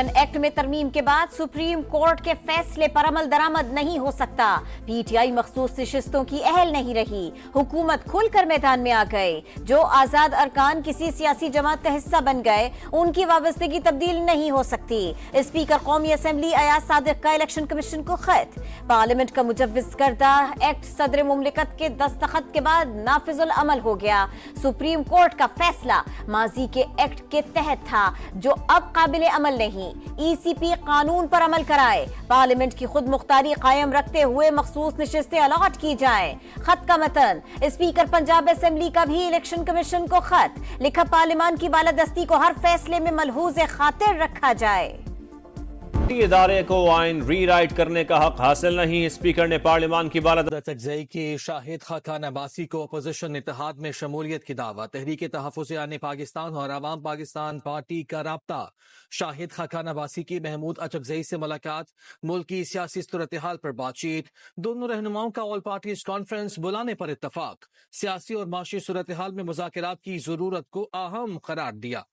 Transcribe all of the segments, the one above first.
Election act में तरमीम के बाद सुप्रीम कोर्ट के फैसले पर अमल दरामद नहीं हो सकता। पीटीआई मखसूस नशिस्तों की अहल नहीं रही, हुकूमत खुलकर मैदान में आ गए। जो आजाद अरकान किसी सियासी जमात का हिस्सा बन गए, उनकी वाबस्तगी तब्दील नहीं हो सकती। स्पीकर कौमी असम्बली अयाज सादिक का इलेक्शन कमीशन को खत। पार्लियामेंट का मुजव्विज करदा एक्ट सदर मुमलिकत के दस्तखत के बाद नाफिजुल अमल हो गया। सुप्रीम कोर्ट का फैसला माजी के एक्ट के तहत था, जो अब काबिल अमल नहीं। ईसीपी कानून पर अमल कराए। पार्लियामेंट की खुद मुख्तारी कायम रखते हुए मखसूस नशिस्तें अलॉट की जाएं। खत का मतन। स्पीकर पंजाब असेंबली का भी इलेक्शन कमीशन को खत लिखा, पार्लियामान की बालादस्ती को हर फैसले में मलहूज खातिर रखा जाए। इदारे को आइन रीराइट करने का हक हासिल नहीं। स्पीकर ने पार्लियामान की तकज़ई की शाहिद खाकान अब्बासी को अपोजिशन इत्तेहाद में शमूलियत की दावत। तहरीक तहफ़्फ़ुज़ आने पाकिस्तान और अवाम पाकिस्तान पार्टी का राब्ता। शाहिद खाकान अब्बासी की महमूद अचकज़ई से मुलाकात, मुल्क की सियासी सूरत-ए-हाल पर बातचीत। दोनों रहनुमाओं का ऑल पार्टीज कॉन्फ्रेंस बुलाने पर इत्तफाक। सियासी और माशी सूरत-ए-हाल में मुज़ाकरात की जरूरत को अहम करार दिया।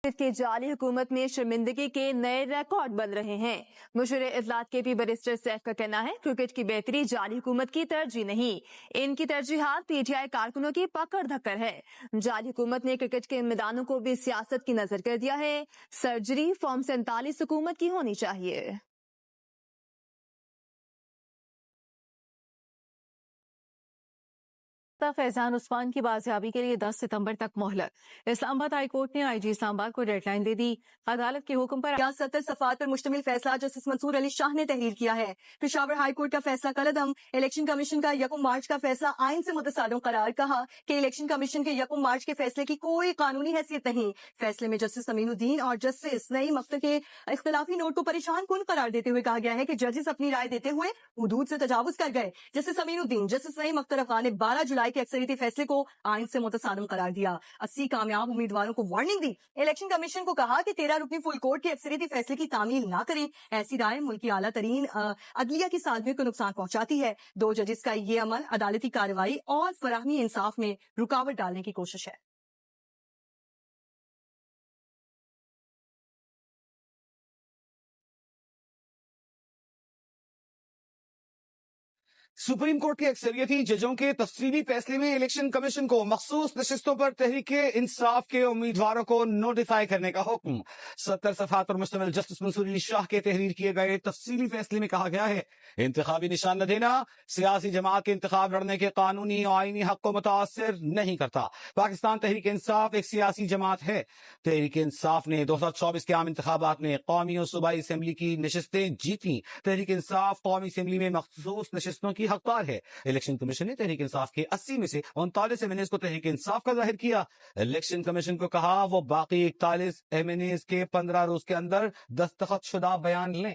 इसके जाली हुकूमत में शर्मिंदगी के नए रिकॉर्ड बन रहे हैं। मुशीर इत्तलात के पी बैरिस्टर सैफ का कहना है, क्रिकेट की बेहतरी जाली हुकूमत की तरजीह नहीं, इनकी तरजीहात पीटीआई कारकुनों की पकड़ धक्कर है। जाली हुकूमत ने क्रिकेट के मैदानों को भी सियासत की नजर कर दिया है। सर्जरी फॉर्म 47 हुकूमत की होनी चाहिए। फैजान उस्मान की बाजियाबी के लिए 10 सितंबर तक मोहलत। इस्लामाबाद हाई कोर्ट ने आईजी इस्लामाबाद को डेडलाइन दे दी। अदालत के हुक्म पर 70 सफात पर मुश्तमिल फैसला जस्टिस मंसूर अली शाह ने तहरीर किया है। पेशावर हाई कोर्ट का फैसला कलअदम। इलेक्शन कमीशन का 1 मार्च का फैसला आइन से मुतसादिम करार। कहा कि इलेक्शन कमीशन के 1 मार्च के फैसले की कोई कानूनी हैसियत नहीं। फैसले में जस्टिस अमीनुद्दीन और जस्टिस नईम अख्तर के इख्तलाफी नोट को परेशान कुन करार देते हुए कहा गया है कि जजेस अपनी राय देते हुए हुदूद से तजावुज कर गए। जस्टिस अमीनुद्दीन, जस्टिस नईम अख्तर अफगान ने 12 जुलाई के अक्सरियती फैसले को आइन से मुतसादिम करार दिया। 80 कामयाब उम्मीदवारों को वार्निंग दी। इलेक्शन कमीशन को कहा कि 13 रुकनी फुल कोर्ट के अक्सरियती फैसले की तामील ना करें। ऐसी राय मुल्क की आला तरीन अदलिया की सालमियत को नुकसान पहुंचाती है। 2 जजेस का ये अमल अदालती कार्रवाई और फराहमी इंसाफ में रुकावट डालने की कोशिश है। सुप्रीम कोर्ट के अक्सरियती जजों के तफसीली फैसले में इलेक्शन कमीशन को मखसूस नशिस्तों पर तहरीक इंसाफ के उम्मीदवारों को नोटिफाई करने का हुक्म। 70 सफात पर मुश्तमिल जस्टिस मंसूर अली शाह के तहरीर किए गए तफसीली फैसले में कहा गया है, इंतखाबी निशान न देना सियासी जमात के इंतखाब लड़ने के कानूनी और आईनी हक को मुतासर नहीं करता। पाकिस्तान तहरीक इंसाफ एक सियासी जमात है। तहरीक इंसाफ ने 2024 के आम इंतखाबात में कौमी और सूबाई असम्बली की नशिस्तें जीती। तहरीक इंसाफ कौमी असम्बली में मखसूस नशिस्तों की हकदार है। इलेक्शन कमीशन ने तहरीक इंसाफ के 80 में से 39 एमएनएस को तहरीक इंसाफ का जाहिर किया। इलेक्शन कमीशन को कहा वो बाकी 41 एमएनएस के 15 रोज के अंदर दस्तखत शुदा बयान लें।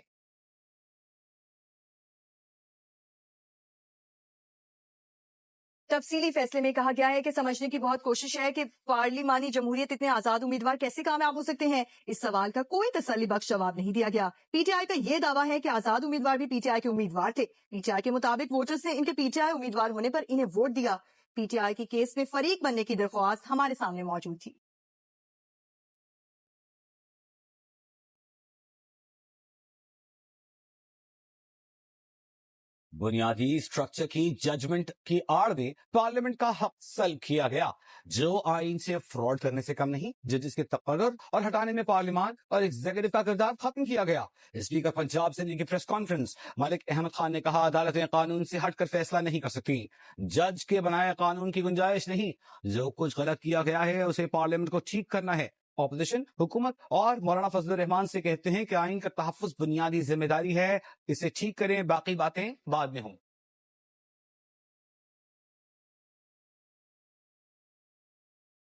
तफसीली फैसले में कहा गया है कि समझने की बहुत कोशिश है कि पार्लिमानी जमहूरियत इतने आजाद उम्मीदवार कैसे कामयाब हो सकते हैं। इस सवाल का कोई तसल्ली बख्श जवाब नहीं दिया गया। पीटीआई का यह दावा है कि आजाद उम्मीदवार भी पीटीआई के उम्मीदवार थे। पीटीआई के मुताबिक वोटर्स ने इनके पीटीआई उम्मीदवार होने पर इन्हें वोट दिया। पीटीआई की केस में फरीक बनने की दरख्वास्त हमारे सामने मौजूद थी। बुनियादी स्ट्रक्चर की जजमेंट की आड़ में पार्लियामेंट का हक सल्ब किया गया, जो आइन से फ्रॉड करने से कम नहीं। जजेस के तकर्रुर और हटाने में पार्लियामान और एग्जीक्यूटिव का किरदार खत्म किया गया। स्पीकर पंजाब असेंबली की प्रेस कॉन्फ्रेंस, मलिक अहमद खान ने कहा, अदालतें कानून से हटकर फैसला नहीं कर सकती। जज के बनाए कानून की गुंजाइश नहीं। जो कुछ गलत किया गया है उसे पार्लियामेंट को ठीक करना है। ऑपोजिशन, हुकूमत और मौलाना फजल रहमान से कहते हैं कि आइन का तहफ्फुज बुनियादी जिम्मेदारी है, इसे ठीक करें, बाकी बातें बाद में हों।